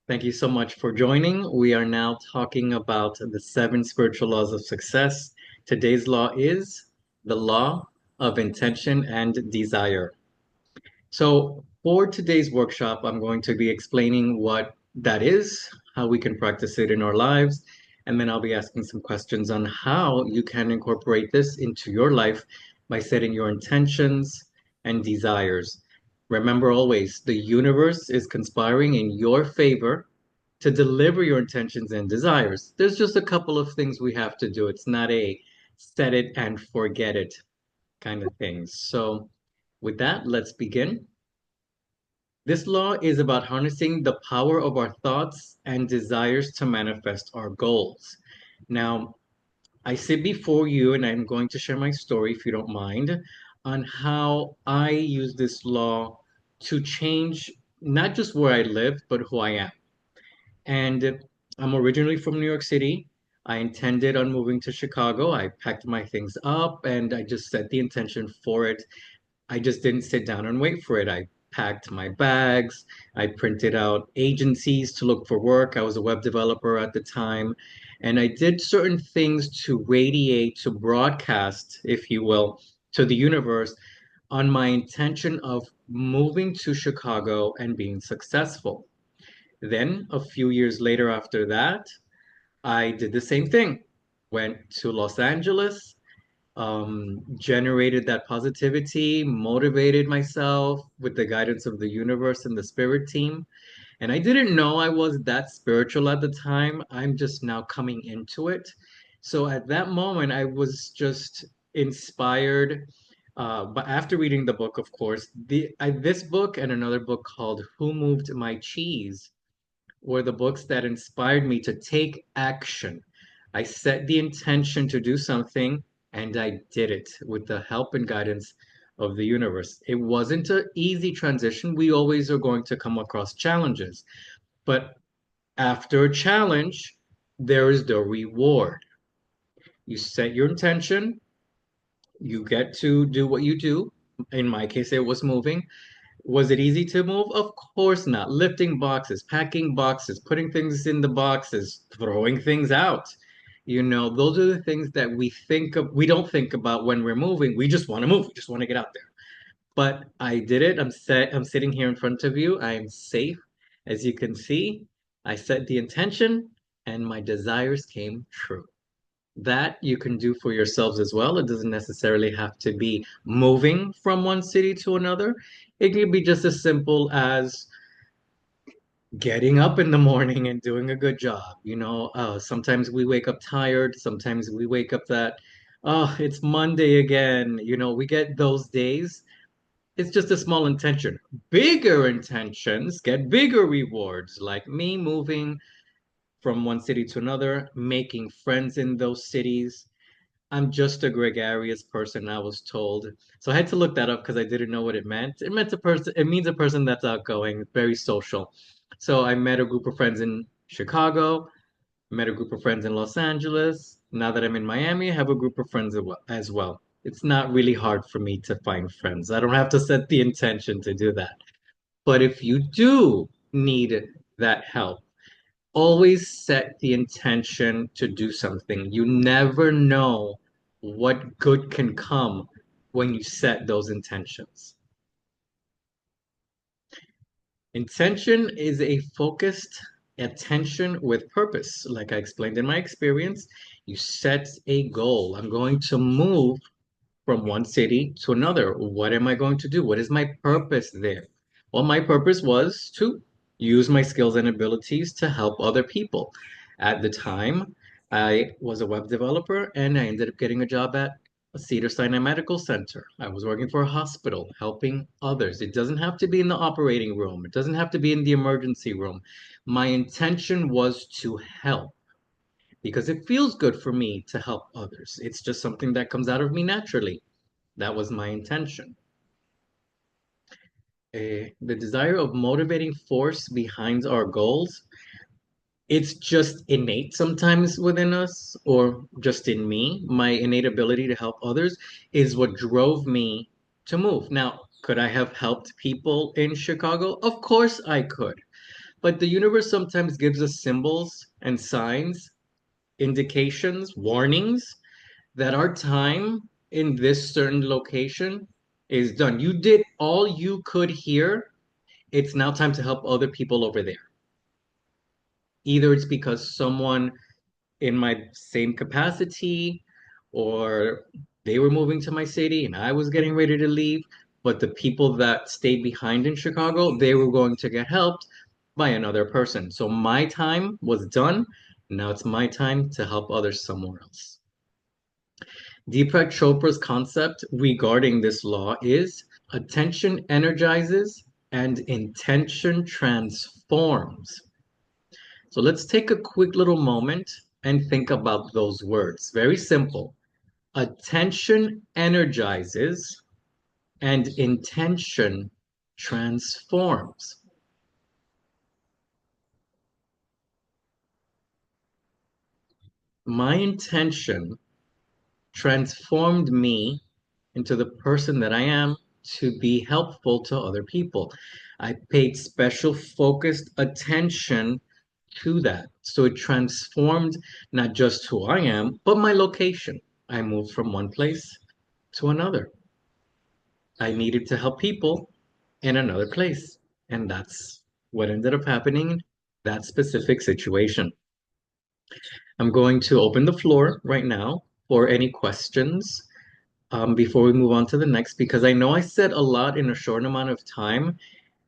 Thank you so much for joining. We are now talking about the seven spiritual laws of success. Today's law is the law of intention and desire. So, for today's workshop, I'm going to be explaining what that is, how we can practice it in our lives, and then I'll be asking some questions on how you can incorporate this into your life by setting your intentions and desires. Remember always, the universe is conspiring in your favor to deliver your intentions and desires. There's just a couple of things we have to do. It's not a set it and forget it kind of thing. So, with that, let's begin. This law is about harnessing the power of our thoughts and desires to manifest our goals. Now, I sit before you and I'm going to share my story, if you don't mind, on how I use this law to change not just where I live, but who I am. And I'm originally from New York City. I intended on moving to Chicago. I packed my things up and I just set the intention for it. I just didn't sit down and wait for it. I packed my bags. I printed out agencies to look for work. I was a web developer at the time. And I did certain things to radiate, to broadcast, if you will, to the universe on my intention of moving to Chicago and being successful. Then, a few years later after that, I did the same thing. Went to Los Angeles, generated that positivity, motivated myself with the guidance of the universe and the spirit team. And I didn't know I was that spiritual at the time. I'm just now coming into it. So at that moment, I was just inspired. But after reading the book, of course, this book and another book called Who Moved My Cheese were the books that inspired me to take action. I set the intention to do something and I did it with the help and guidance of the universe. It wasn't an easy transition. We always are going to come across challenges, but after a challenge, there is the reward. You set your intention, you get to do what you do. In my case, it was moving. Was it easy to move? Of course not. Lifting boxes, packing boxes, putting things in the boxes, throwing things out. Those are the things that we don't think about when we're moving. We just want to move. We just want to get out there. But I did it. I'm sitting here in front of you. I am safe. As you can see, I set the intention and my desires came true. That you can do for yourselves as well. It doesn't necessarily have to be moving from one city to another. It can be just as simple as getting up in the morning and doing a good job. Sometimes we wake up tired. Sometimes we wake up that, oh, it's Monday again. We get those days. It's just a small intention. Bigger intentions get bigger rewards, like me moving from one city to another, making friends in those cities. I'm just a gregarious person, I was told. So I had to look that up because I didn't know what it meant. It means a person that's outgoing, very social. So I met a group of friends in Chicago, met a group of friends in Los Angeles. Now that I'm in Miami, I have a group of friends as well. It's not really hard for me to find friends. I don't have to set the intention to do that. But if you do need that help, always set the intention to do something. You never know what good can come when you set those intentions. Intention is a focused attention with purpose. Like I explained in my experience, you set a goal. I'm going to move from one city to another. What am I going to do? What is my purpose there? Well, my purpose was to use my skills and abilities to help other people. At the time, I was a web developer and I ended up getting a job at a Cedars-Sinai Medical Center. I was working for a hospital, helping others. It doesn't have to be in the operating room. It doesn't have to be in the emergency room. My intention was to help because it feels good for me to help others. It's just something that comes out of me naturally. That was my intention. The desire of motivating force behind our goals, it's just innate sometimes within us, or just in me. My innate ability to help others is what drove me to move. Now, could I have helped people in Chicago? Of course I could. But the universe sometimes gives us symbols and signs, indications, warnings that our time in this certain location is done. You did all you could here. It's now time to help other people over there. Either it's because someone in my same capacity or they were moving to my city and I was getting ready to leave, but the people that stayed behind in Chicago, they were going to get helped by another person. So my time was done. Now it's my time to help others somewhere else. Deepak Chopra's concept regarding this law is attention energizes and intention transforms. So let's take a quick little moment and think about those words. Very simple. Attention energizes and intention transforms. My intention transformed me into the person that I am to be helpful to other people. I paid special focused attention to that. So it transformed not just who I am, but my location. I moved from one place to another. I needed to help people in another place. And that's what ended up happening in that specific situation. I'm going to open the floor right now for any questions before we move on to the next, because I know I said a lot in a short amount of time.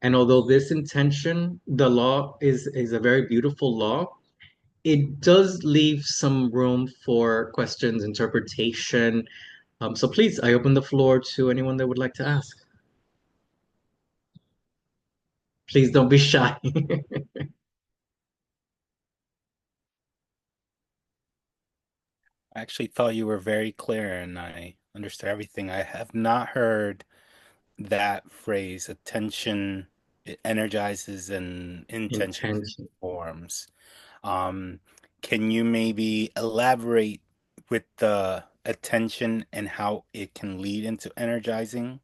And although this intention, the law is a very beautiful law, it does leave some room for questions, interpretation. So please, I open the floor to anyone that would like to ask. Please don't be shy. I actually thought you were very clear and I understood everything. I have not heard that phrase, attention, it energizes and intention Intention. forms. Um, can you maybe elaborate with the attention and how it can lead into energizing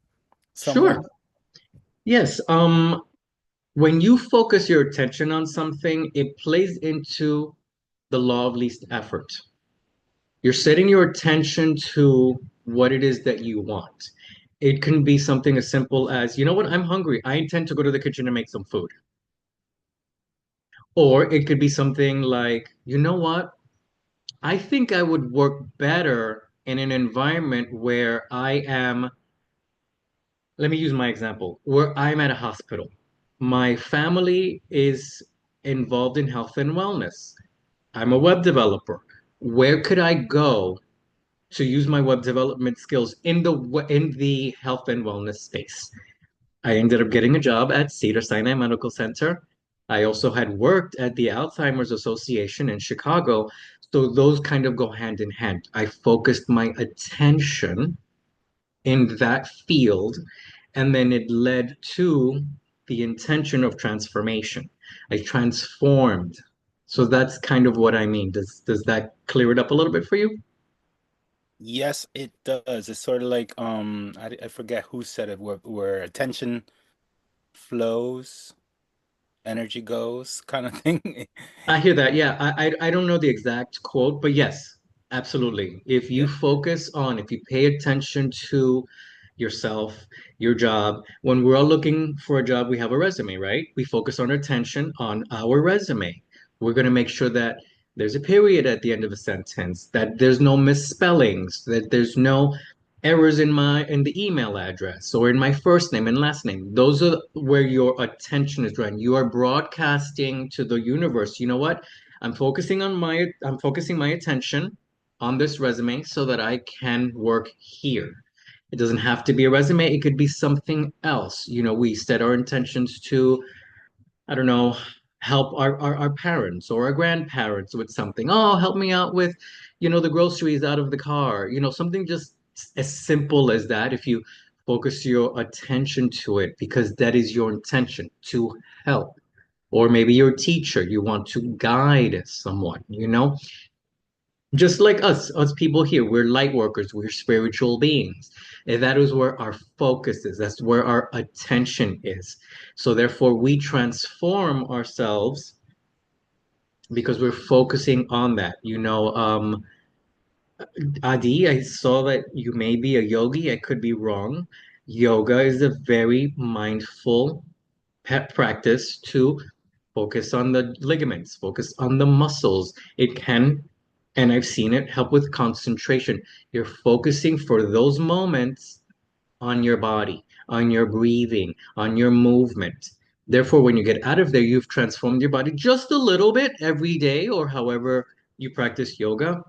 someone? Sure. Yes. When you focus your attention on something, it plays into the law of least effort. You're setting your attention to what it is that you want. It can be something as simple as, you know what, I'm hungry. I intend to go to the kitchen and make some food. Or it could be something like, you know what, I think I would work better in an environment where I am, let me use my example, where I'm at a hospital. My family is involved in health and wellness. I'm a web developer. Where could I go to use my web development skills in the health and wellness space? I ended up getting a job at Cedar-Sinai Medical Center. I also had worked at the Alzheimer's Association in Chicago. So those kind of go hand in hand. I focused my attention in that field, and then it led to the intention of transformation. I transformed. So that's kind of what I mean. Does that clear it up a little bit for you? Yes, it does. It's sort of like I forget who said it, where attention flows, energy goes kind of thing. I hear that. Yeah, I don't know the exact quote, but yes, absolutely. Yeah. If you pay attention to yourself, your job, when we're all looking for a job, we have a resume, right? We focus on our attention on our resume. We're going to make sure that there's a period at the end of a sentence, that there's no misspellings, that there's no errors in the email address or in my first name and last name. Those are where your attention is drawn. You are broadcasting to the universe. You know what? I'm focusing my attention on this resume so that I can work here. It doesn't have to be a resume, it could be something else. You know, we set our intentions to, I don't know, help our parents or our grandparents with something. Oh, help me out with, the groceries out of the car. Something just as simple as that. If you focus your attention to it, because that is your intention to help. Or maybe you're a teacher, you want to guide someone. Just like us people here, we're light workers, we're spiritual beings. And that is where our focus is. That's where our attention is. So therefore, we transform ourselves because we're focusing on that. Adi, I saw that you may be a yogi. I could be wrong. Yoga is a very mindful practice to focus on the ligaments, focus on the muscles. It can, and I've seen it help with concentration. You're focusing for those moments on your body, on your breathing, on your movement. Therefore, when you get out of there, you've transformed your body just a little bit every day or however you practice yoga.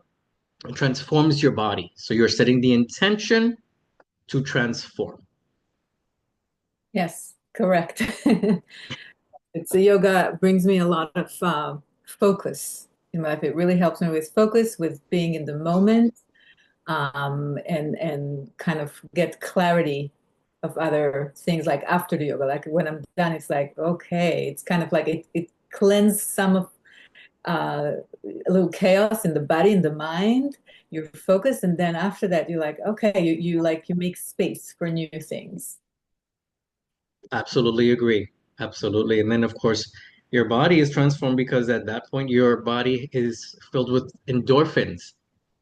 It transforms your body. So you're setting the intention to transform. Yes, correct. It's a yoga brings me a lot of focus in my life. It really helps me with focus, with being in the moment, and kind of get clarity of other things like after the yoga. Like when I'm done, it's like, okay, it's kind of like it cleanses some of a little chaos in the body, in the mind. You're focused, and then after that, you're like, okay, you make space for new things. Absolutely agree. Absolutely. And then, of course, your body is transformed because at that point, your body is filled with endorphins.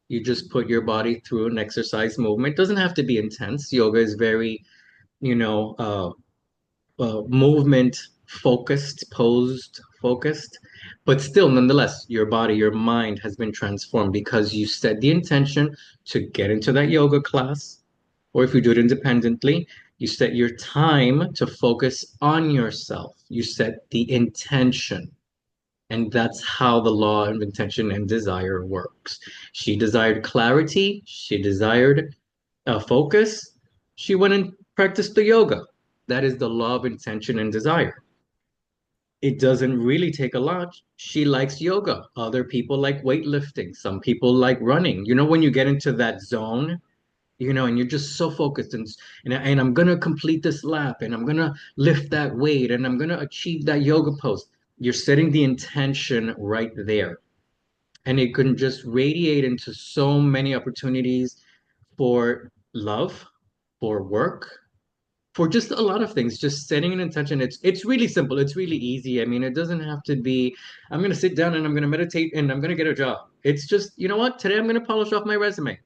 You just put your body through an exercise movement. It doesn't have to be intense. Yoga is very, you know, movement focused, posed focused, but still, nonetheless, your body, your mind has been transformed because you set the intention to get into that yoga class, or if you do it independently, you set your time to focus on yourself. You set the intention. And that's how the law of intention and desire works. She desired clarity. She desired focus. She went and practiced the yoga. That is the law of intention and desire. It doesn't really take a lot. She likes yoga. Other people like weightlifting. Some people like running. When you get into that zone, and you're just so focused and I'm gonna complete this lap and I'm gonna lift that weight and I'm gonna achieve that yoga pose. You're setting the intention right there. And it can just radiate into so many opportunities for love, for work, for just a lot of things. Just setting an intention. It's really simple. It's really easy. I mean, it doesn't have to be, I'm gonna sit down and I'm gonna meditate and I'm gonna get a job. It's just, you know what? Today I'm gonna polish off my resume.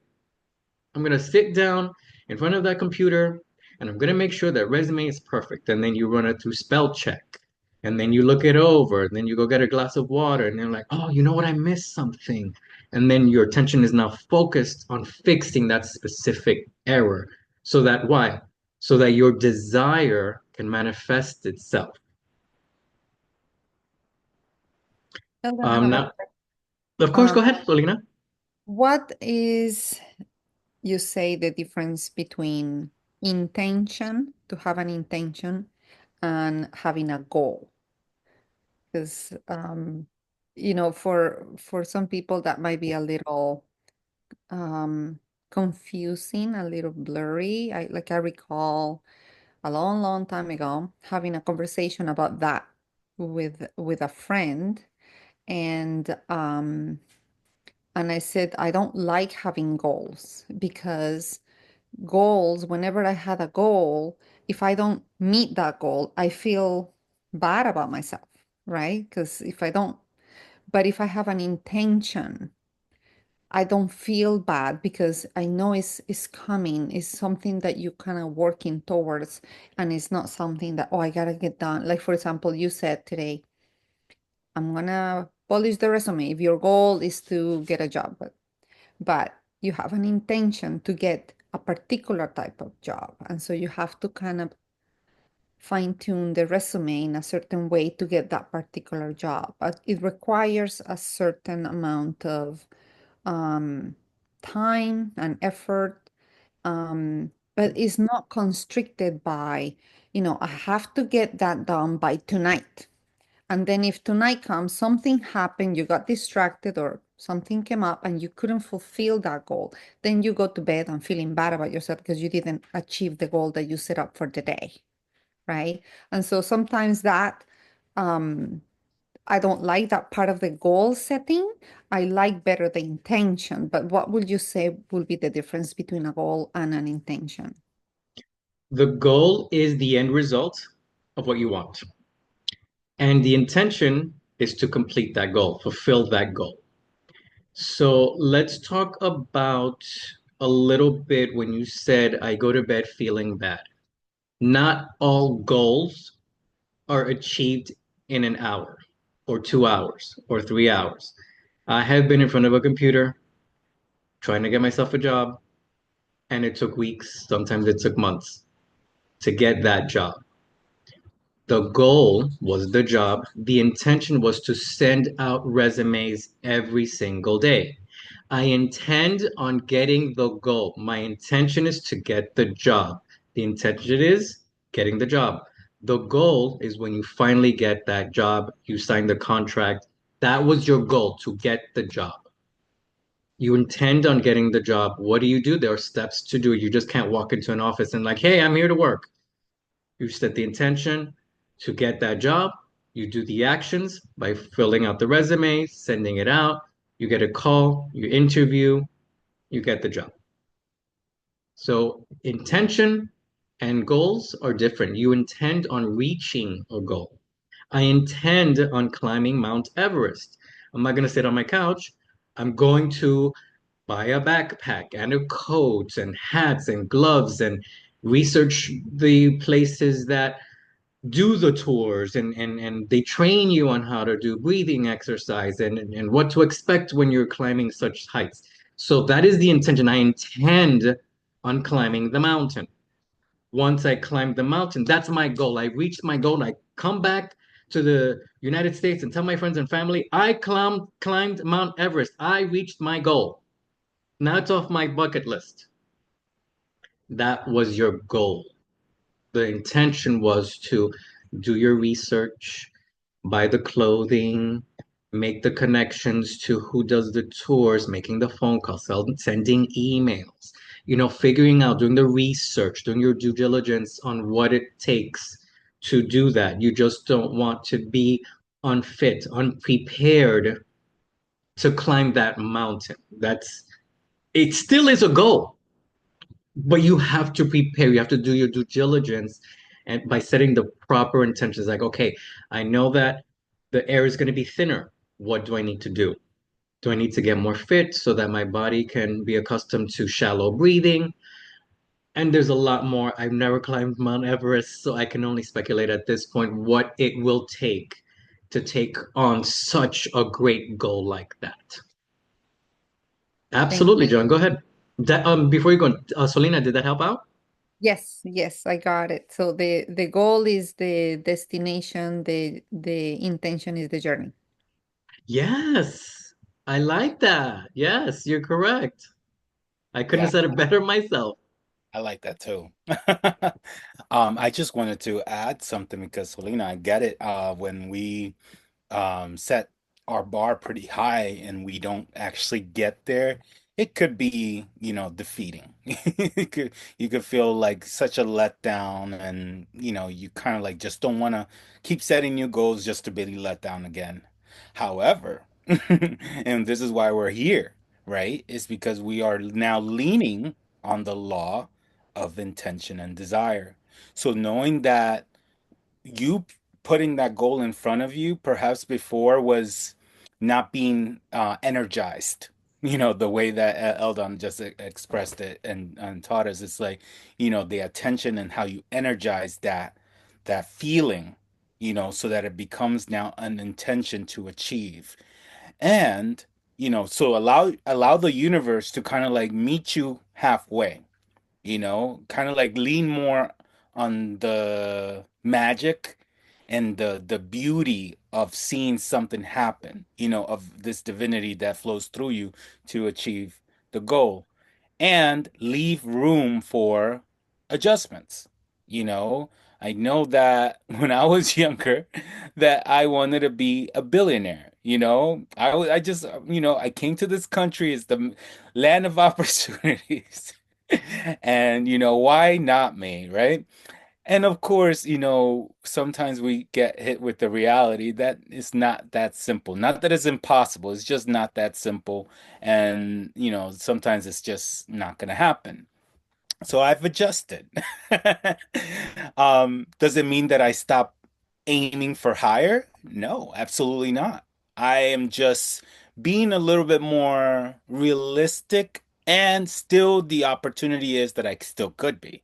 I'm going to sit down in front of that computer and I'm going to make sure that resume is perfect. And then you run it through spell check. And then you look it over. And then you go get a glass of water. And then like, oh, you know what? I missed something. And then your attention is now focused on fixing that specific error. So that why? So that your desire can manifest itself. Sheldon, I have a Now, of course, uh, go ahead, Lolina. what is you say the difference between intention, to have an intention, and having a goal? Because for some people that might be a little confusing, a little blurry. I recall a long, long time ago having a conversation about that with a friend, and I said I don't like having goals because goals, whenever I had a goal, if I don't meet that goal, I feel bad about myself, right? Because but if I have an intention, I don't feel bad because I know it's coming. It's something that you kind of working towards, and it's not something that, oh, I gotta get done. Like for example, you said today, I'm gonna polish the resume. If your goal is to get a job, but you have an intention to get a particular type of job. And so you have to kind of fine tune the resume in a certain way to get that particular job. But it requires a certain amount of um, time and effort, but it's not constricted by, I have to get that done by tonight. And then if tonight comes, something happened, you got distracted or something came up and you couldn't fulfill that goal, then you go to bed and feeling bad about yourself because you didn't achieve the goal that you set up for the day, right? And so sometimes that um, I don't like that part of the goal setting. I like better the intention. But what would you say will be the difference between a goal and an intention? The goal is the end result of what you want. And the intention is to complete that goal, fulfill that goal. So let's talk about a little bit when you said, I go to bed feeling bad. Not all goals are achieved in an hour or 2 hours or 3 hours. I have been in front of a computer trying to get myself a job, and it took weeks, sometimes it took months to get that job. The goal was the job. The intention was to send out resumes every single day. I intend on getting the goal. My intention is to get the job. The intention is getting the job. The goal is when you finally get that job, you sign the contract. That was your goal, to get the job. You intend on getting the job. What do you do? There are steps to do. You just can't walk into an office and like, hey, I'm here to work. You set the intention to get that job. You do the actions by filling out the resume, sending it out. You get a call, you interview, you get the job. So intention and goals are different. You intend on reaching a goal. I intend on climbing Mount Everest. I'm not going to sit on my couch. I'm going to buy a backpack and a coat and hats and gloves and research the places that do the tours, and they train you on how to do breathing exercise and what to expect when you're climbing such heights. So that is the intention. I intend on climbing the mountain. Once I climb the mountain, that's my goal. I reached my goal. I come back to the United States and tell my friends and family, I climbed Mount Everest. I reached my goal. Now it's off my bucket list. That was your goal. The intention was to do your research, buy the clothing, make the connections to who does the tours, making the phone calls, sending emails, figuring out, doing the research, doing your due diligence on what it takes to do that. You just don't want to be unfit, unprepared to climb that mountain. It still is a goal, but you have to prepare, you have to do your due diligence, and by setting the proper intentions, like, okay, I know that the air is going to be thinner. What do I need to do? Do I need to get more fit so that my body can be accustomed to shallow breathing? And there's a lot more. I've never climbed Mount Everest, so I can only speculate at this point what it will take to take on such a great goal like that. Thank Absolutely, you. John, go ahead. Before you go, Solina, did that help out? Yes, yes, I got it. So the goal is the destination, the intention is the journey. Yes, I like that. Yes, you're correct. I couldn't Yeah, have said it better myself. I like that too. I just wanted to add something because Selena, I get it. When we set our bar pretty high and we don't actually get there, it could be, defeating. You could feel like such a letdown, and you kind of like just don't want to keep setting new goals just to be let down again. However, and this is why we're here, right? Is because we are now leaning on the law of intention and desire. So knowing that you putting that goal in front of you perhaps before was not being energized, the way that Eldon just expressed it and taught us. It's like, the attention and how you energize that feeling, so that it becomes now an intention to achieve. And so allow the universe to kind of like meet you halfway, kind of like lean more on the magic and the beauty of seeing something happen, of this divinity that flows through you to achieve the goal, and leave room for adjustments. You know, I know that when I was younger, that I wanted to be a billionaire. I just, I came to this country as the land of opportunities. And why not me, right? And of course, sometimes we get hit with the reality that it's not that simple. Not that it's impossible, it's just not that simple. And, sometimes it's just not going to happen. So I've adjusted. Does it mean that I stop aiming for higher? No, absolutely not. I am just being a little bit more realistic, and still the opportunity is that I still could be.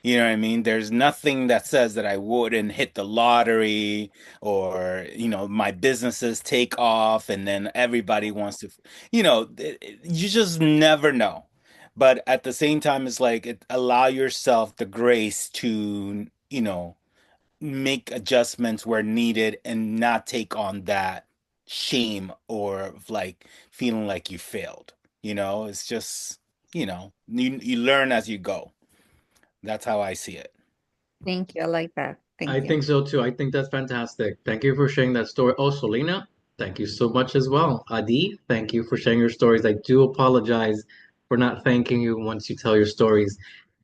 You know what I mean? There's nothing that says that I wouldn't hit the lottery, or, my businesses take off and then everybody wants to, you just never know. But at the same time, it's like allow yourself the grace to, make adjustments where needed and not take on that shame or like feeling like you failed. It's just, you learn as you go. That's how I see it. Thank you. I like that. I Thank you. think so too. I think that's fantastic. Thank you for sharing that story. Oh, Selena, thank you so much as well. Adi, thank you for sharing your stories. I do apologize for not thanking you once you tell your stories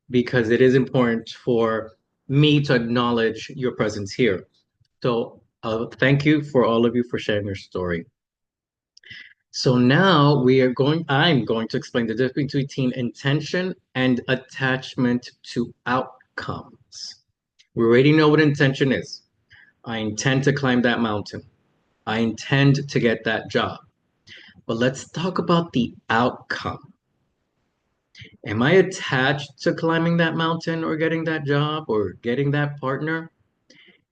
because it is important for me to acknowledge your presence here. So, thank you for all of you for sharing your story. So now I'm going to explain the difference between intention and attachment to outcomes. We already know what intention is. I intend to climb that mountain. I intend to get that job. But let's talk about the outcome. Am I attached to climbing that mountain or getting that job or getting that partner?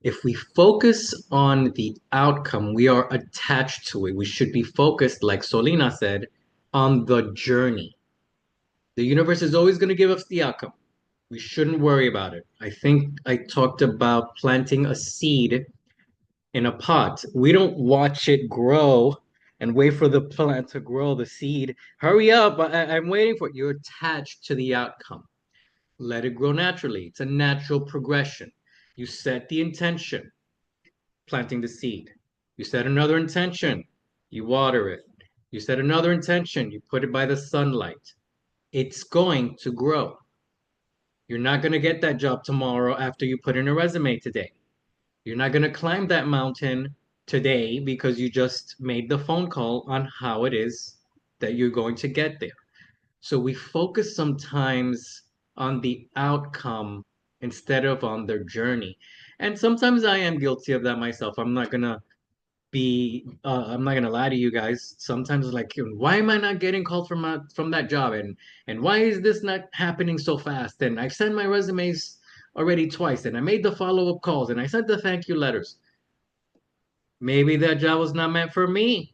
If we focus on the outcome, we are attached to it. We should be focused, like Solina said, on the journey. The universe is always going to give us the outcome. We shouldn't worry about it. I think I talked about planting a seed in a pot. We don't watch it grow and wait for the plant to grow the seed. Hurry up, I'm waiting for it. You're attached to the outcome. Let it grow naturally. It's a natural progression. You set the intention, planting the seed. You set another intention, you water it. You set another intention, you put it by the sunlight. It's going to grow. You're not going to get that job tomorrow after you put in a resume today. You're not going to climb that mountain today because you just made the phone call on how it is that you're going to get there. So we focus sometimes on the outcome instead of on their journey. And sometimes I am guilty of that myself. I'm not gonna lie to you guys. Sometimes like, why am I not getting called from that job? And why is this not happening so fast? And I've sent my resumes already twice, and I made the follow-up calls, and I sent the thank you letters. Maybe that job was not meant for me.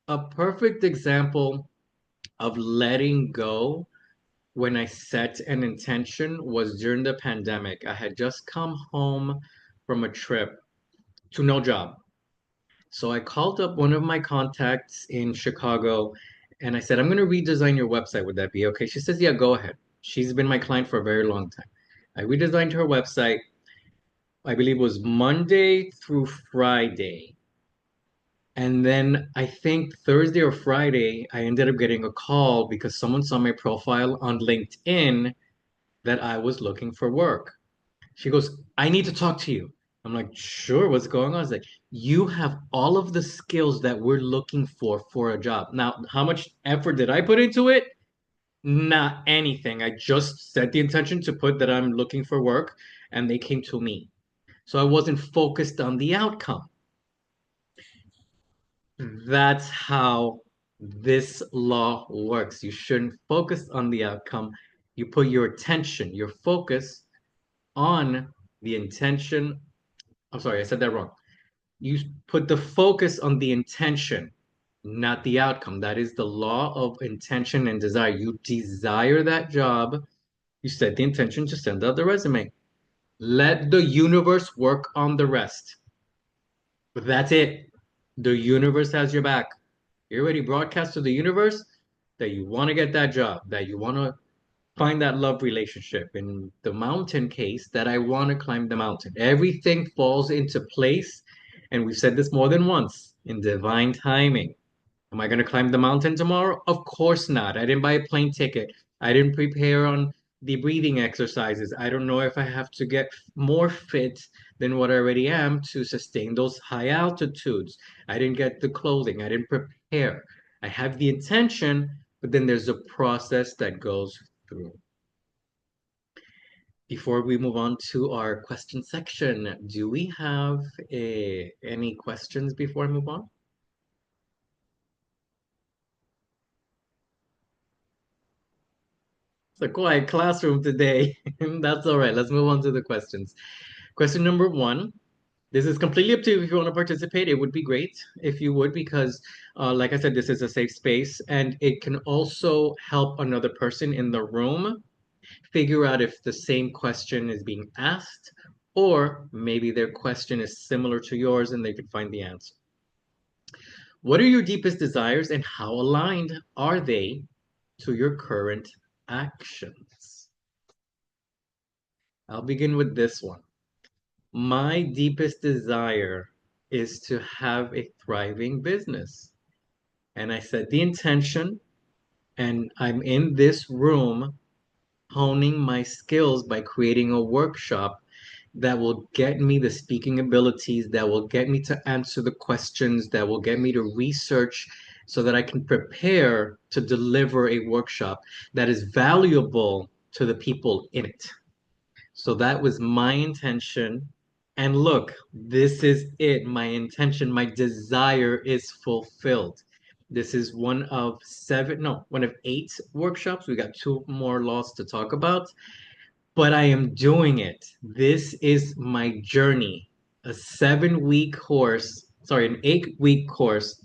A perfect example of letting go when I set an intention was during the pandemic. I had just come home from a trip to no job. So I called up one of my contacts in Chicago and I said, I'm going to redesign your website. Would that be okay? She says, yeah, go ahead. She's been my client for a very long time. I redesigned her website, I believe it was Monday through Friday. And then I think Thursday or Friday, I ended up getting a call because someone saw my profile on LinkedIn that I was looking for work. She goes, I need to talk to you. I'm like, sure, what's going on? I was like, you have all of the skills that we're looking for a job. Now, how much effort did I put into it? Not anything. I just set the intention to put that I'm looking for work and they came to me. So I wasn't focused on the outcome. That's how this law works. You shouldn't focus on the outcome. You put your attention, your focus on the intention. I'm sorry, I said that wrong. You put the focus on the intention, not the outcome. That is the law of intention and desire. You desire that job. You set the intention to send out the resume. Let the universe work on the rest. But that's it. The universe has your back. You already broadcast to the universe that you want to get that job, that you want to find that love relationship. In the mountain case, that I want to climb the mountain. Everything falls into place. And we've said this more than once in divine timing. Am I going to climb the mountain tomorrow? Of course not. I didn't buy a plane ticket. I didn't prepare on the breathing exercises. I don't know if I have to get more fit than what I already am to sustain those high altitudes. I didn't get the clothing, I didn't prepare. I have the intention, but then there's a process that goes through. Before we move on to our question section, do we have any questions before I move on? It's a quiet classroom today. That's all right. Let's move on to the questions. Question number one. This is completely up to you if you want to participate. It would be great if you would, because, like I said, this is a safe space and it can also help another person in the room figure out if the same question is being asked, or maybe their question is similar to yours and they could find the answer. What are your deepest desires and how aligned are they to your current actions? I'll begin with this one. My deepest desire is to have a thriving business. And I set the intention, and I'm in this room honing my skills by creating a workshop that will get me the speaking abilities, that will get me to answer the questions, that will get me to research so that I can prepare to deliver a workshop that is valuable to the people in it. So that was my intention. And look, this is it. My intention, my desire is fulfilled. This is one of seven, no, one of eight workshops. We got two more laws to talk about, but I am doing it. This is my journey. A 7 week course, sorry, an 8 week course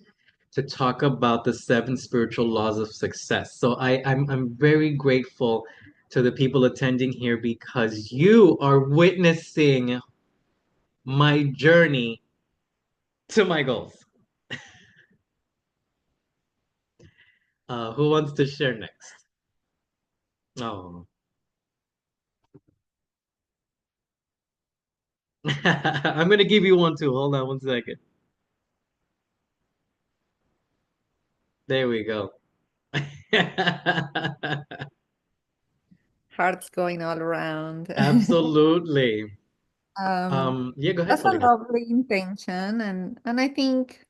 to talk about the seven spiritual laws of success. So I'm very grateful to the people attending here because you are witnessing my journey to my goals. Who wants to share next? Oh, I'm gonna give you one too. Hold on 1 second. There we go. Hearts going all around. Absolutely. Um, Yeah, go ahead, that's a Selena. lovely intention, and I think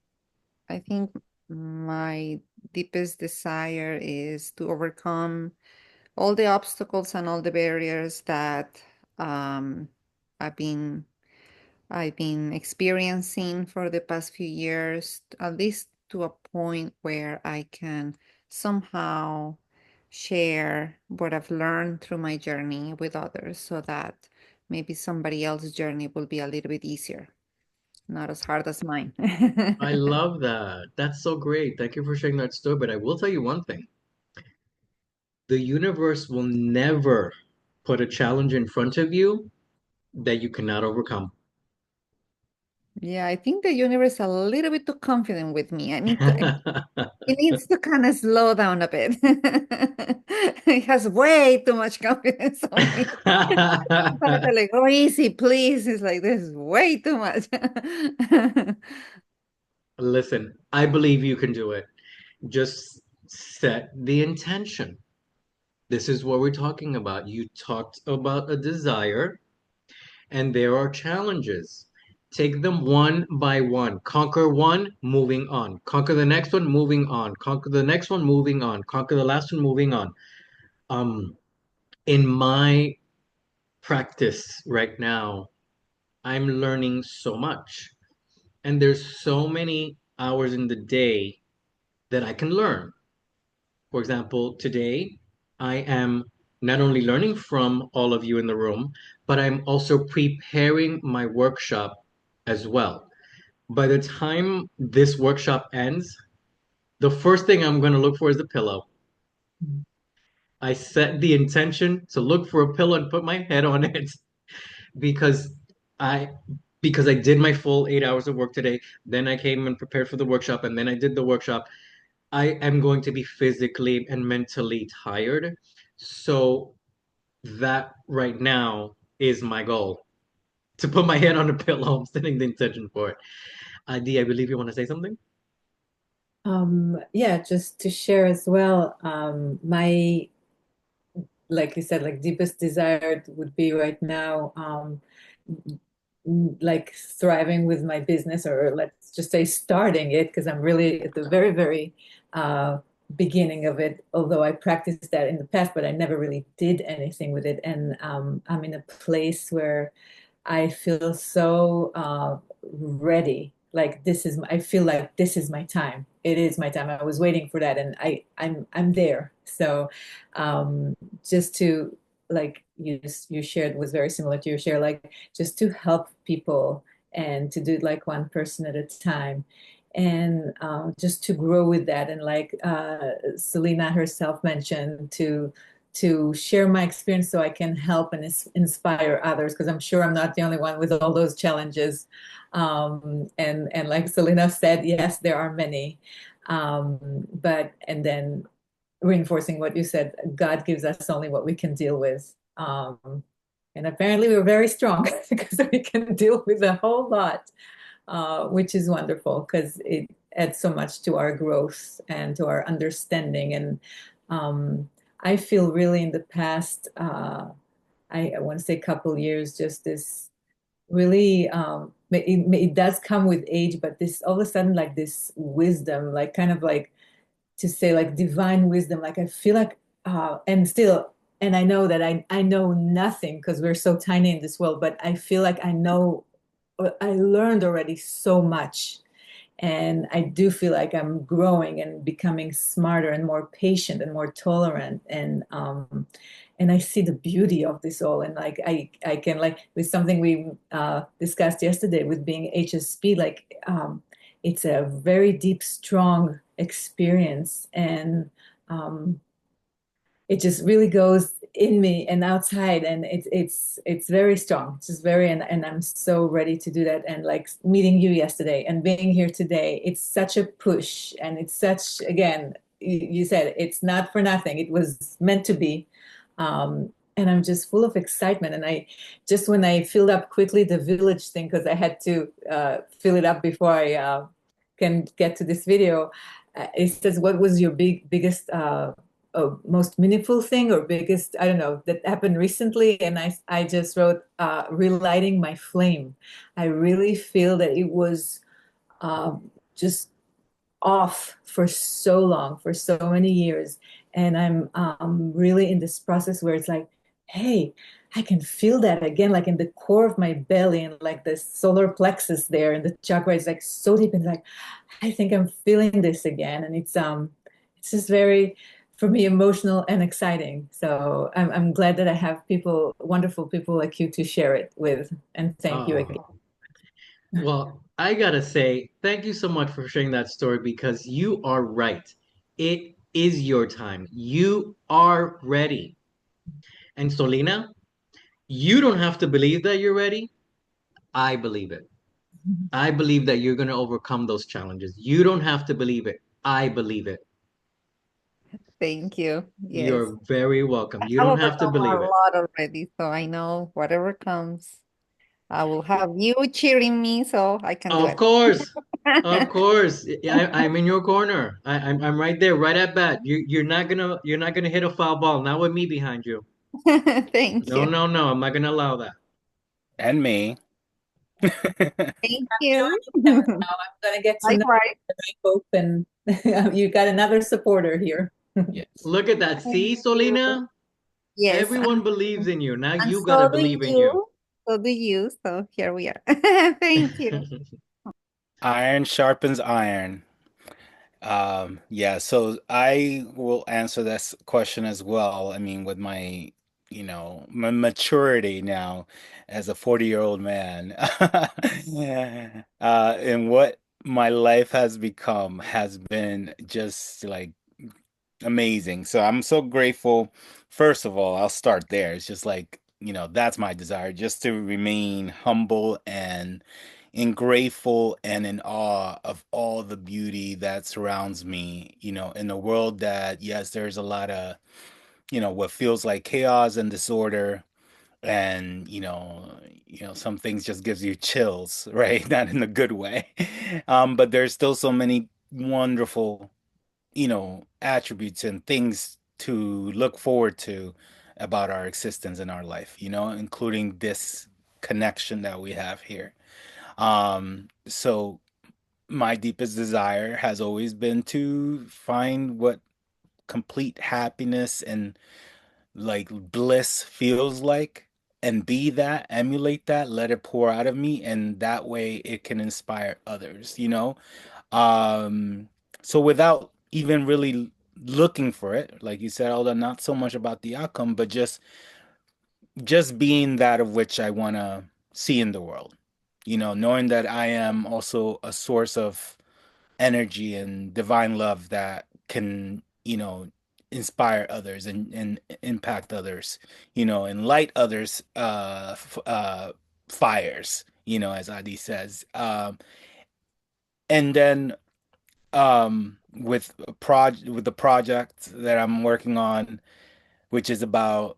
my deepest desire is to overcome all the obstacles and all the barriers that um, I've been I've been experiencing for the past few years, at least to a point where I can somehow share what I've learned through my journey with others so that maybe somebody else's journey will be a little bit easier, not as hard as mine. I love that. That's so great. Thank you for sharing that story. But I will tell you one thing. The universe will never put a challenge in front of you that you cannot overcome. Yeah, I think the universe is a little bit too confident with me. It needs to kind of slow down a bit. It has way too much confidence on me. But they're like, oh, easy, please. It's like, this is way too much. Listen, I believe you can do it. Just set the intention. This is what we're talking about. You talked about a desire, and there are challenges. Take them one by one. Conquer one, moving on. Conquer the next one, moving on. Conquer the next one, moving on. Conquer the last one, moving on. Um, in my practice right now, I'm learning so much. And there's so many hours in the day that I can learn. For example, today I am not only learning from all of you in the room, but I'm also preparing my workshop as well. By the time this workshop ends, the first thing I'm going to look for is a pillow. I set the intention to look for a pillow and put my head on it because I because I did my full 8 hours of work today. Then I came and prepared for the workshop, and then I did the workshop. I am going to be physically and mentally tired. So that right now is my goal to put my head on a pillow. I'm setting the intention for it. Adi, I believe you want to say something? Yeah, just to share as well, my like you said, like deepest desire would be right now, like thriving with my business, or let's just say starting it, because I'm really at the very, very uh, beginning of it. Although I practiced that in the past, but I never really did anything with it. And I'm in a place where I feel so ready. Like I feel like this is my time. It is my time. I was waiting for that, and I'm there. So, just to like you shared was very similar to your share. Like just to help people and to do it like one person at a time, and just to grow with that. And like Selena herself mentioned, to share my experience so I can help and inspire others, because I'm sure I'm not the only one with all those challenges. And like Selena said, yes, there are many. But and then reinforcing what you said, God gives us only what we can deal with. And apparently we're very strong because we can deal with a whole lot, which is wonderful because it adds so much to our growth and to our understanding. And I feel really in the past, I want to say couple years, just this really, it does come with age, but this all of a sudden, like this wisdom, like kind of like to say like divine wisdom, like I feel like, and still, and I know that I know nothing because we're so tiny in this world, but I feel like I know, I learned already so much, and I do feel like I'm growing and becoming smarter and more patient and more tolerant. And I see the beauty of this all. And like I can, like with something we discussed yesterday with being HSP, like it's a very deep, strong experience. And um, it just really goes in me and outside, and it's very strong. It's just very, and I'm so ready to do that. And like meeting you yesterday and being here today, it's such a push, and it's such, again, you said it's not for nothing, it was meant to be. And I'm just full of excitement. And I just, when I filled up quickly the village thing, because I had to fill it up before I can get to this video, it says, what was your biggest most meaningful thing or biggest, I don't know, that happened recently? And I just wrote, relighting my flame. I really feel that it was just off for so long, for so many years. And I'm really in this process where it's like, hey, I can feel that again, like in the core of my belly, and like the solar plexus there, and the chakra is like so deep, and like, I think I'm feeling this again. And it's just very, for me, emotional and exciting. So I'm glad that I have people, wonderful people like you to share it with. And thank you again. Oh, well, I gotta say, thank you so much for sharing that story because you are right. It is your time. You are ready. And Solina, you don't have to believe that you're ready. I believe it. I believe that you're going to overcome those challenges. You don't have to believe it. I believe it. Thank you. Yes. You're very welcome. I You have don't have to overcome a believe it. lot already, so I know whatever comes, I will have you cheering me so I can do Of it. course. Of course. I'm in your corner. I'm right there, right at bat. You're not gonna hit a foul ball. Not with me behind you. Thank No, you. no, no. I'm not gonna allow that. And me. Thank I'm you. joining them now. I'm going to get to know Likewise. you, I hope. And you got another supporter here. Yes. Look at that. Thank See, you. Solina? Yes, Everyone believes in you. Now and you gotta so do believe in you. you. So do you. So here we are. Thank you. Iron sharpens iron. Yeah, so I will answer this question as well. I mean, with my, my maturity now as a 40-year-old man, and what my life has become has been just like amazing. So I'm so grateful. First of all, I'll start there. It's just like, that's my desire, just to remain humble and grateful and in awe of all the beauty that surrounds me, in a world that, yes, there's a lot of, what feels like chaos and disorder. And some things just gives you chills, right? Not in a good way. But there's still so many wonderful attributes and things to look forward to about our existence in our life, including this connection that we have here. So my deepest desire has always been to find what complete happess and like bliss feels like and be that, emulate that, let it pour out of me, and that way it can inspire others. Um, so without even really looking for it, like you said, although not so much about the outcome, but just being that of which I want to see in the world. Knowing that I am also a source of energy and divine love that can, inspire others and impact others, and light others fires, as Adi says. And then with the project that I'm working on, which is about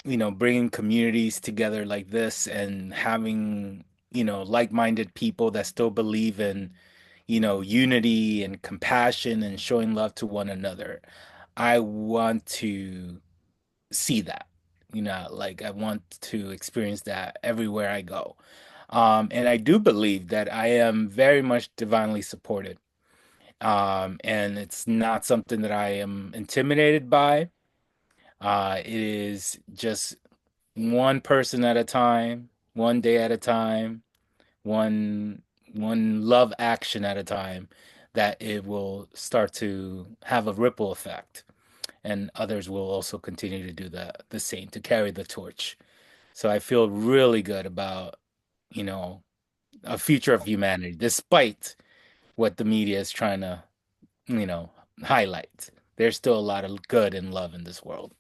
bringing communities together like this and having like-minded people that still believe in unity and compassion and showing love to one another. I want to see that, like I want to experience that everywhere I go. And I do believe that I am very much divinely supported. And it's not something that I am intimidated by. It is just one person at a time, one day at a time, one one love action at a time, that it will start to have a ripple effect, and others will also continue to do the same, to carry the torch. So I feel really good about, you know, a future of humanity, despite what the media is trying to, you know, highlight. There's still a lot of good and love in this world.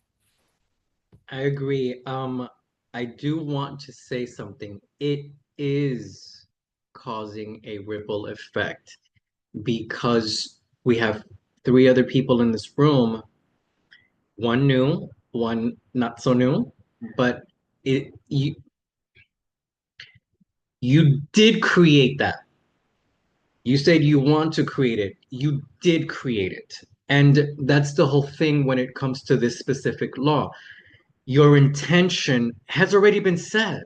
I agree. I do want to say something. It is causing a ripple effect because we have three other people in this room, one new, one not so new, but it you did create that. You said you want to create it. You did create it. And that's the whole thing when it comes to this specific law. Your intention has already been set.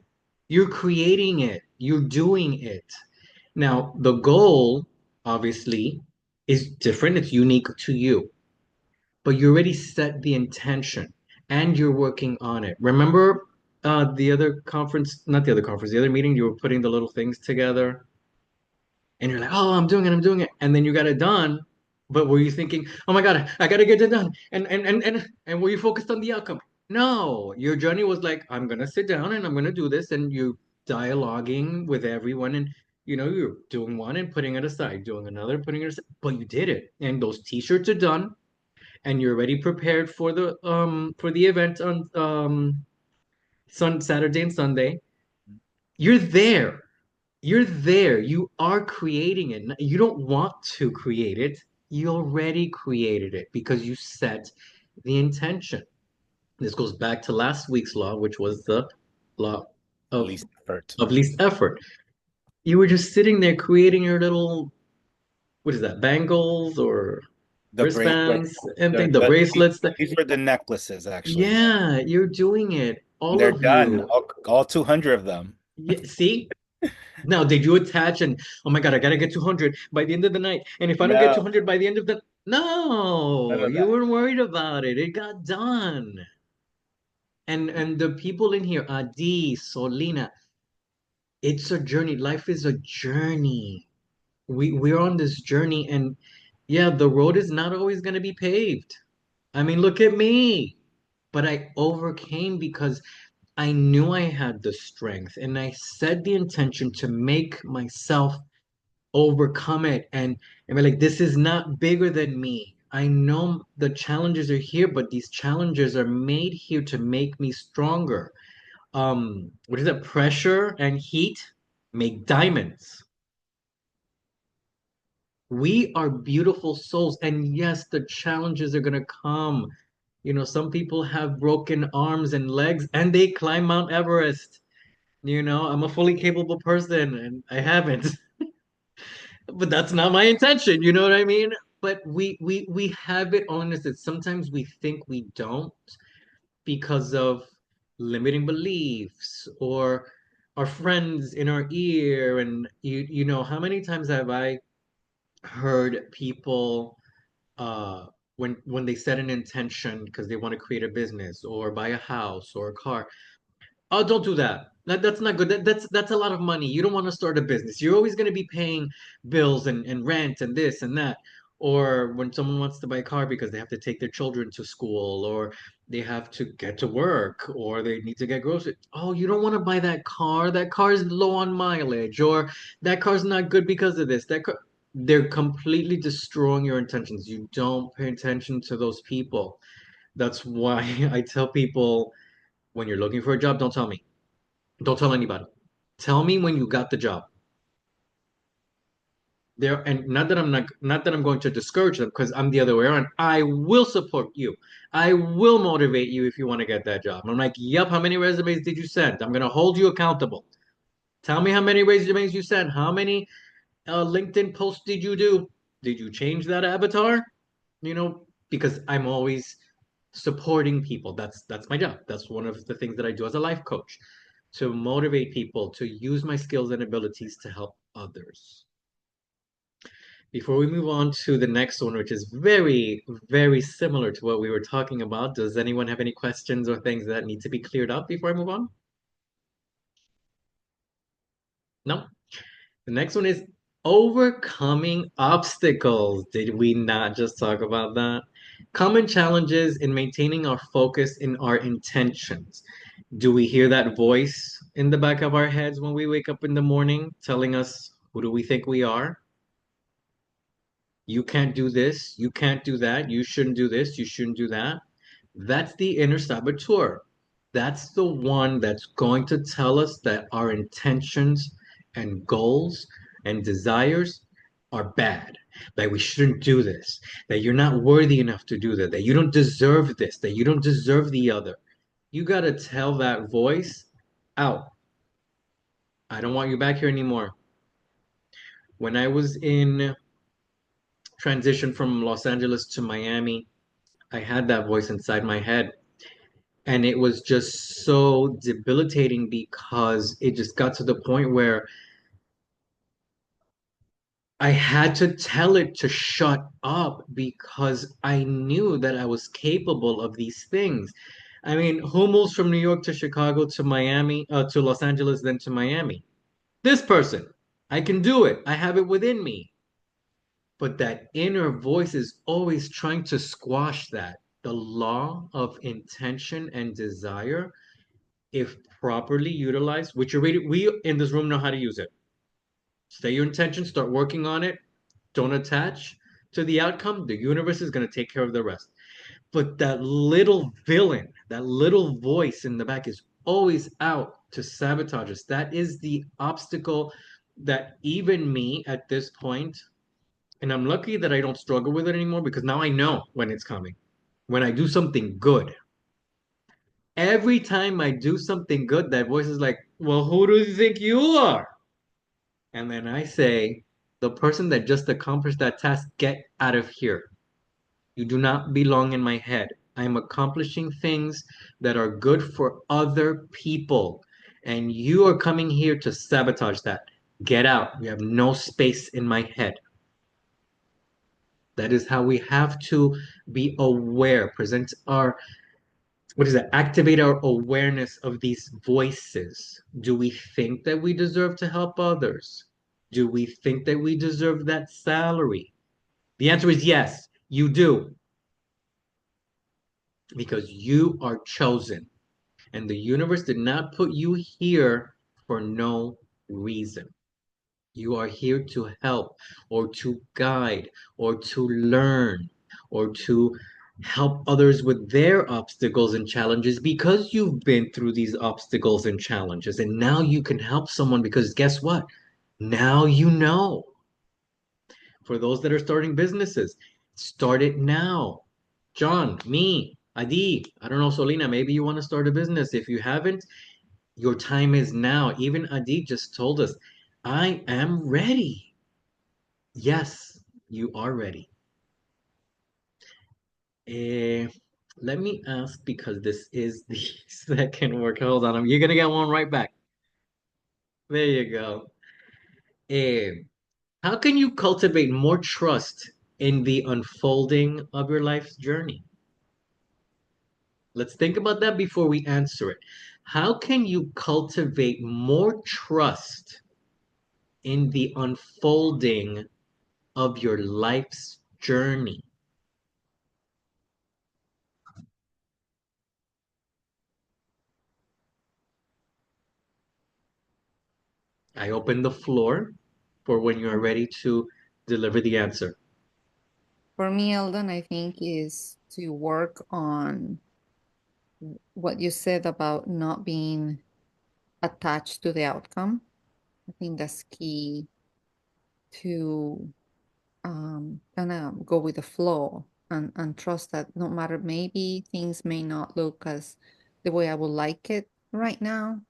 You're creating it, you're doing it. Now, the goal, obviously, is different, it's unique to you, but you already set the intention and you're working on it. Remember the other conference, not the other conference, the other meeting, you were putting the little things together and you're like, oh, I'm doing it. And then you got it done. But were you thinking, oh my God, I gotta get it done? And were you focused on the outcome? No, your journey was like, I'm gonna sit down and I'm gonna do this. And you dialoguing with everyone and you're doing one and putting it aside, doing another, putting it aside. But you did it. And those t-shirts are done and you're already prepared for the event on Saturday and Sunday. You're there. You're there. You are creating it. You don't want to create it. You already created it because you set the intention. This goes back to last week's law, which was the law of, Least effort. of least effort. You were just sitting there creating your little, what is that, bangles or The bracelet, wristbands and the bracelets. these were the necklaces actually. Yeah, you're doing it. All They're of done. you. All 200 of them. Yeah, see? Now, did you attach and oh my God, I gotta get 200 by the end of the night. And if I don't get No, 200 by the end of the none no, of you that. weren't worried about it. It got done. And the people in here, Adi, Solina, it's a journey. Life is a journey. We're on this journey, and yeah, the road is not always gonna be paved. I mean, look at me. But I overcame because I knew I had the strength and I set the intention to make myself overcome it and be like, this is not bigger than me. I know the challenges are here, but these challenges are made here to make me stronger. What is it? Pressure and heat make diamonds. We are beautiful souls, and yes, the challenges are gonna come. Some people have broken arms and legs and they climb Mount Everest. I'm a fully capable person and I haven't. But that's not my intention, you know what I mean? But we have it on us that sometimes we think we don't, because of limiting beliefs or our friends in our ear. And you know, how many times have I heard people when they set an intention because they want to create a business or buy a house or a car. Oh, don't do that. That's not good. That's a lot of money. You don't want to start a business. You're always going to be paying bills and rent and this and that. Or when someone wants to buy a car because they have to take their children to school or they have to get to work or they need to get groceries. Oh, you don't want to buy that car. That car is low on mileage or that car's not good because of this. They're completely destroying your intentions. You don't pay attention to those people. That's why I tell people when you're looking for a job, don't tell me. Don't tell anybody. Tell me when you got the job. There and not that I'm going to discourage them because I'm the other way around. I will support you. I will motivate you if you want to get that job. I'm like, yep, how many resumes did you send? I'm gonna hold you accountable. Tell me how many resumes you sent. How many LinkedIn posts did you do? Did you change that avatar? You know, because I'm always supporting people. That's my job. That's one of the things that I do as a life coach, to motivate people to use my skills and abilities to help others. Before we move on to the next one, which is very, very similar to what we were talking about, does anyone have any questions or things that need to be cleared up before I move on? No? The next one is overcoming obstacles. Did we not just talk about that? Common challenges in maintaining our focus in our intentions. Do we hear that voice in the back of our heads when we wake up in the morning telling us, who do we think we are? You can't do this, you can't do that, you shouldn't do this, you shouldn't do that. That's the inner saboteur. That's the one that's going to tell us that our intentions and goals and desires are bad, that we shouldn't do this, that you're not worthy enough to do that you don't deserve this, that you don't deserve the other. You got to tell that voice out. I don't want you back here anymore. When I was in transition from Los Angeles to Miami, I had that voice inside my head. And it was just so debilitating because it just got to the point where I had to tell it to shut up because I knew that I was capable of these things. I mean, who moves from New York to Chicago to Miami, to Los Angeles, then to Miami? This person. I can do it. I have it within me. But that inner voice is always trying to squash that. The law of intention and desire, if properly utilized, which already we in this room know how to use it. Say your intention, start working on it. Don't attach to the outcome. The universe is going to take care of the rest. But that little villain, that little voice in the back is always out to sabotage us. That is the obstacle that even me at this point, and I'm lucky that I don't struggle with it anymore because now I know when it's coming. When I do something good, every time I do something good, that voice is like, well, who do you think you are? And then I say, the person that just accomplished that task, get out of here. You do not belong in my head. I am accomplishing things that are good for other people. And you are coming here to sabotage that. Get out. You have no space in my head. That is how we have to be aware, present our, what is that? Activate our awareness of these voices. Do we think that we deserve to help others? Do we think that we deserve that salary? The answer is yes, you do. Because you are chosen. And the universe did not put you here for no reason. You are here to help or to guide or to learn or to help others with their obstacles and challenges because you've been through these obstacles and challenges. And now you can help someone because guess what? Now you know. For those that are starting businesses, start it now. John, me, Adi, I don't know, Solina, maybe you want to start a business. If you haven't, your time is now. Even Adi just told us, I am ready. Yes, you are ready. Let me ask because this is the second work. Hold on, you're gonna get one right back. There you go. Eh, how can you cultivate more trust in the unfolding of your life's journey? Let's think about that before we answer it. How can you cultivate more trust in the unfolding of your life's journey? I open the floor for when you are ready to deliver the answer. For me, Eldon, I think is to work on what you said about not being attached to the outcome. I think that's key to kind of go with the flow and trust that no matter, maybe things may not look as the way I would like it right now,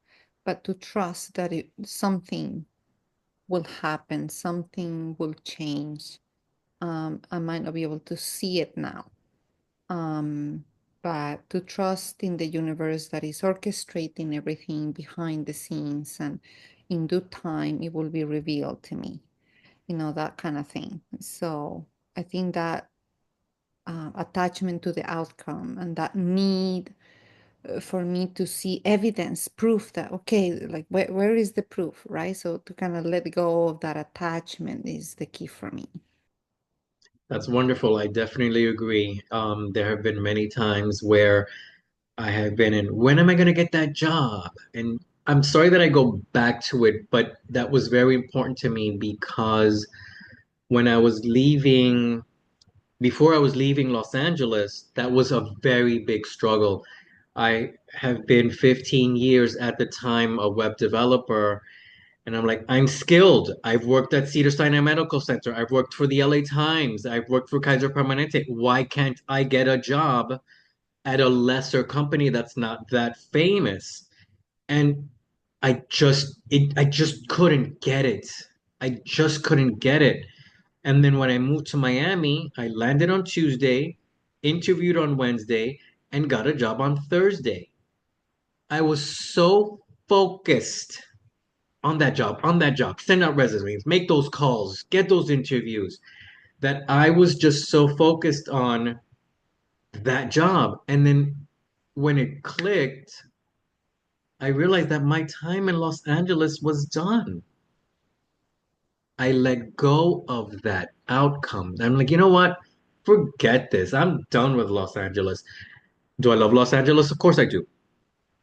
but to trust that something will happen, something will change. I might not be able to see it now, um, but to trust in the universe that is orchestrating everything behind the scenes, and in due time it will be revealed to me, that kind of thing. So I think that attachment to the outcome and that need for me to see evidence, proof that, okay, like where is the proof, right? So to kind of let go of that attachment is the key for me. That's wonderful. I definitely agree. There have been many times where I have been in, when am I going to get that job? And I'm sorry that I go back to it, but that was very important to me because when I was leaving, before I was leaving Los Angeles, that was a very big struggle. I have been 15 years at the time a web developer, and I'm like, I'm skilled. I've worked at Cedars-Sinai Medical Center. I've worked for the LA Times. I've worked for Kaiser Permanente. Why can't I get a job at a lesser company that's not that famous? And I just couldn't get it. I just couldn't get it. And then when I moved to Miami, I landed on Tuesday, interviewed on Wednesday, and got a job on Thursday. I was so focused on that job, send out resumes, make those calls, get those interviews, that I was just so focused on that job. And then when it clicked, I realized that my time in Los Angeles was done. I let go of that outcome. I'm like, you know what? Forget this. I'm done with Los Angeles. Do I love Los Angeles? Of course I do.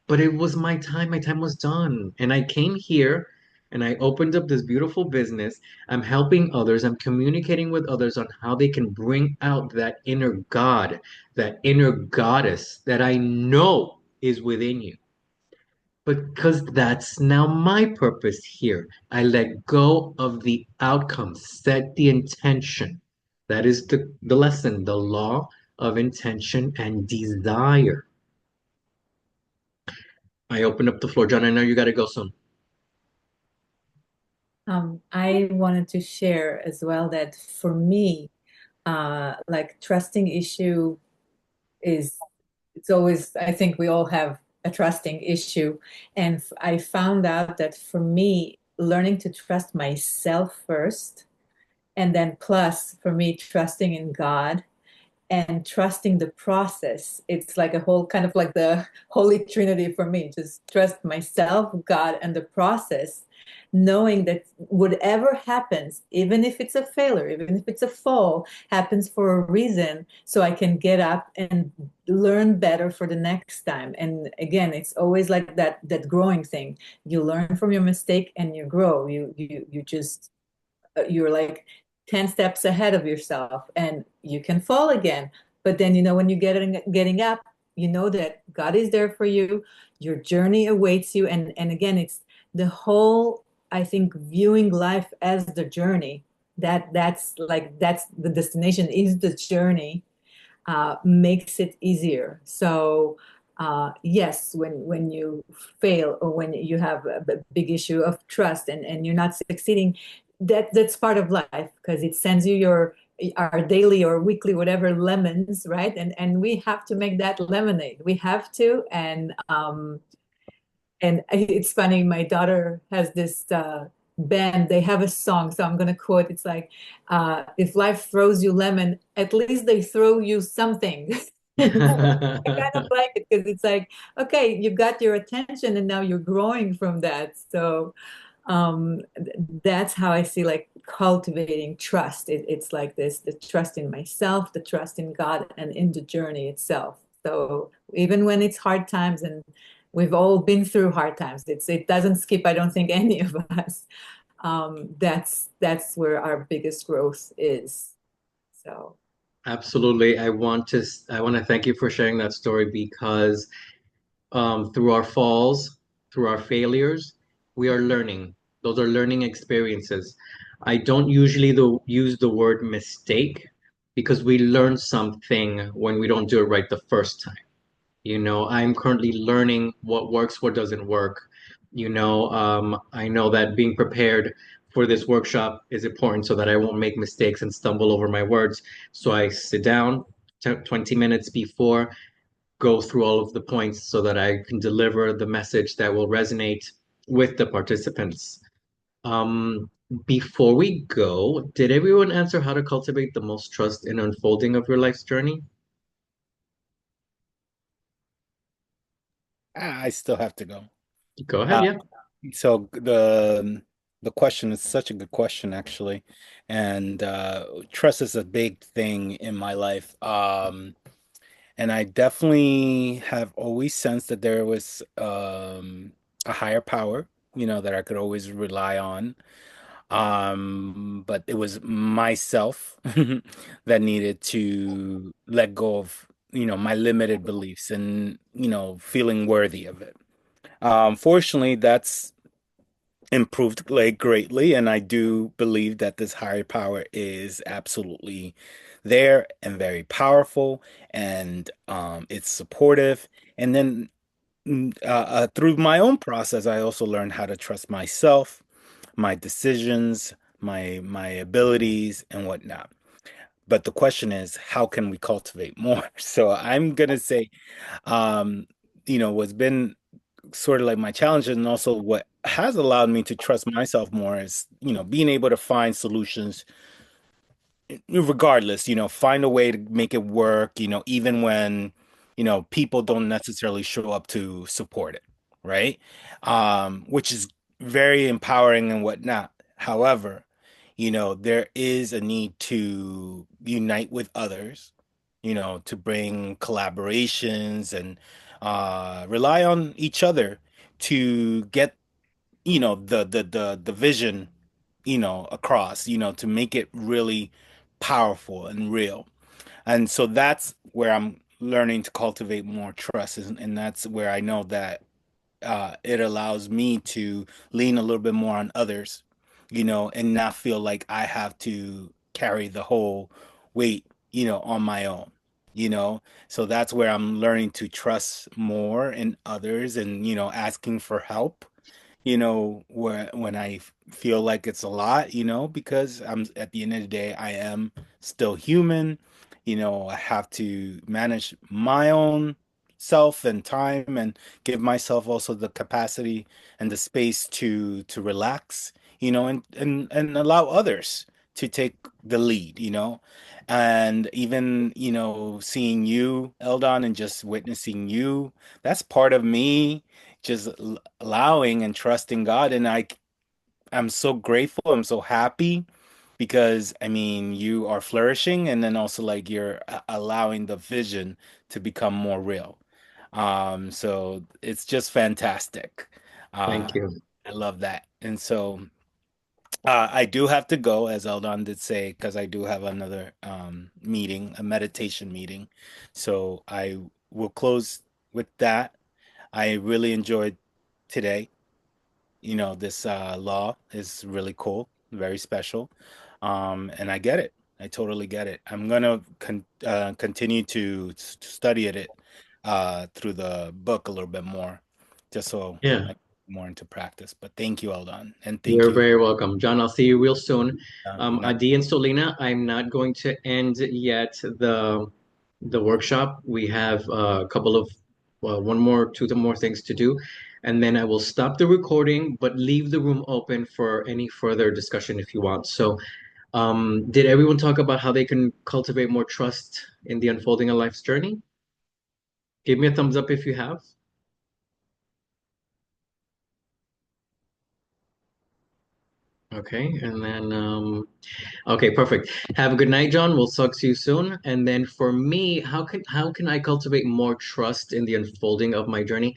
But it was my time. My time was done. And I came here and I opened up this beautiful business. I'm helping others. I'm communicating with others on how they can bring out that inner God, that inner goddess that I know is within you. Because that's now my purpose here. I let go of the outcome, set the intention. That is the lesson, the law of intention and desire. I open up the floor. John, I know you got to go soon. I wanted to share as well that for me, like trusting issue is, it's always, I think we all have a trusting issue. And I found out that for me, learning to trust myself first, and then plus for me, trusting in God and trusting the process. It's like a whole kind of like the Holy Trinity for me. Just trust myself, God, and the process, knowing that whatever happens, even if it's a failure, even if it's a fall, happens for a reason. So I can get up and learn better for the next time. And again, it's always like that growing thing. You learn from your mistake and you grow. You just you're like 10 steps ahead of yourself, and you can fall again, but then when you getting up, you know that God is there for you. Your journey awaits you, and again, it's the whole, I think, viewing life as the journey, that's the destination is the journey, makes it easier. So yes, when you fail, or when you have a big issue of trust, and you're not succeeding, that's part of life, because it sends you our daily or weekly whatever lemons, right? And we have to make that lemonade. We have to. And it's funny, my daughter has this band, they have a song, so I'm going to quote, it's like, if life throws you lemon, at least they throw you something. I kind of like it because it's like, okay, you got your attention and now you're growing from that. So that's how I see like cultivating trust. It's like this, the trust in myself, the trust in God, and in the journey itself. So even when it's hard times, and we've all been through hard times, it doesn't skip, I don't think, any of us. That's where our biggest growth is. So Absolutely. I want to thank you for sharing that story because through our falls, through our failures, we are learning. Those are learning experiences. I don't usually use the word mistake because we learn something when we don't do it right the first time. I'm currently learning what works, what doesn't work. I know that being prepared for this workshop is important so that I won't make mistakes and stumble over my words. So I sit down 20 minutes before, go through all of the points so that I can deliver the message that will resonate with the participants. Um, Before we go, did everyone answer how to cultivate the most trust in unfolding of your life's journey? I still have to go. Go ahead, Uh, yeah. so the question is such a good question, actually, and trust is a big thing in my life. And I definitely have always sensed that there was a higher power, that I could always rely on. But it was myself that needed to let go of, my limited beliefs and, feeling worthy of it. Fortunately, that's improved like greatly, and I do believe that this higher power is absolutely there and very powerful, and it's supportive. And then through my own process, I also learned how to trust myself, my decisions, my abilities, and whatnot. But the question is, how can we cultivate more? So I'm gonna say, um, what's been sort of like my challenge and also what has allowed me to trust myself more is, being able to find solutions regardless, find a way to make it work, even when, people don't necessarily show up to support it, right? Which is very empowering and whatnot. However, there is a need to unite with others, to bring collaborations and rely on each other to get, the vision, across, to make it really powerful and real. And so that's where I'm learning to cultivate more trust, and that's where I know that it allows me to lean a little bit more on others, and not feel like I have to carry the whole weight, on my own, you know. So that's where I'm learning to trust more in others and, asking for help, where when I feel like it's a lot, because I'm at the end of the day, I am still human. I have to manage my own self and time and give myself also the capacity and the space to relax, and allow others to take the lead, and even, seeing you, Eldon, and just witnessing you, that's part of me just allowing and trusting God. And I'm so grateful. I'm so happy because I mean, you are flourishing and then also like you're allowing the vision to become more real. So it's just fantastic. Uh, Thank you. I love that. And so I do have to go, as Eldon did say, because I do have another meeting, a meditation meeting. So I will close with that. I really enjoyed today. This law is really cool, very special. And I get it. I totally get it. I'm gonna continue to study it through the book a little bit more, just so Yeah. I more into practice. But thank you, Eldon, and thank You're you. very welcome. John, I'll see you real soon. Good night. Adi and Solina, I'm not going to end yet the workshop. We have a couple of well, two more things to do, and then I will stop the recording, but leave the room open for any further discussion if you want. So, did everyone talk about how they can cultivate more trust in the unfolding of life's journey? Give me a thumbs up if you have. Okay, and then okay, perfect. Have a good night, John. We'll talk to you soon. And then for me, how can I cultivate more trust in the unfolding of my journey?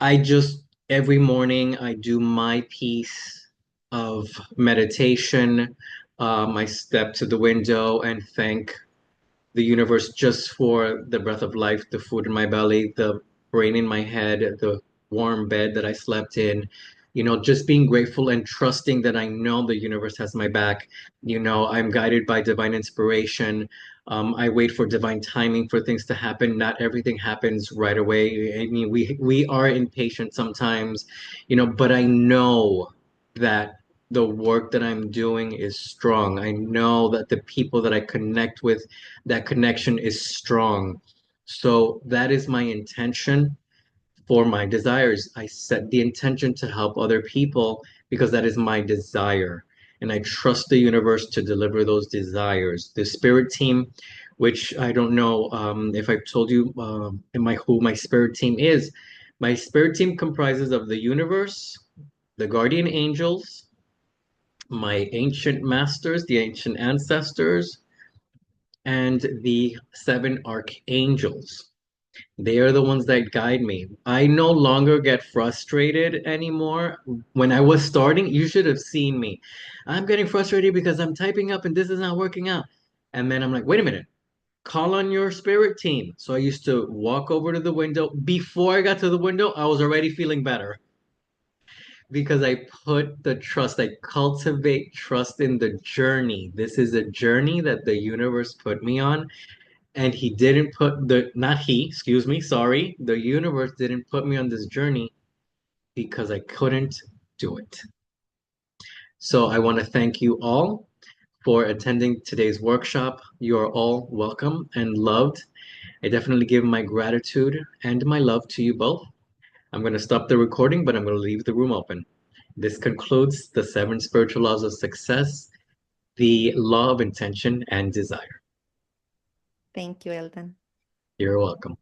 I just every morning I do my piece of meditation. I step to the window and thank the universe just for the breath of life, the food in my belly, the brain in my head, the warm bed that I slept in. Just being grateful and trusting that I know the universe has my back. I'm guided by divine inspiration. I wait for divine timing for things to happen. Not everything happens right away. I mean, we are impatient sometimes, but I know that the work that I'm doing is strong. I know that the people that I connect with, that connection is strong. So that is my intention for my desires. I set the intention to help other people because that is my desire. And I trust the universe to deliver those desires. The spirit team, which I don't know if I've told you who my spirit team is. My spirit team comprises of the universe, the guardian angels, my ancient masters, the ancient ancestors, and the seven archangels. They are the ones that guide me. I no longer get frustrated anymore. When I was starting, you should have seen me. I'm getting frustrated because I'm typing up and this is not working out. And then I'm like, wait a minute, call on your spirit team. So I used to walk over to the window. Before I got to the window, I was already feeling better because I put the trust, I cultivate trust in the journey. This is a journey that the universe put me on. And he didn't put not he, excuse me, sorry, the universe didn't put me on this journey because I couldn't do it. So I want to thank you all for attending today's workshop. You are all welcome and loved. I definitely give my gratitude and my love to you both. I'm going to stop the recording, but I'm going to leave the room open. This concludes the seven spiritual laws of success, the law of intention and desire. Thank you, Eldon. You're welcome.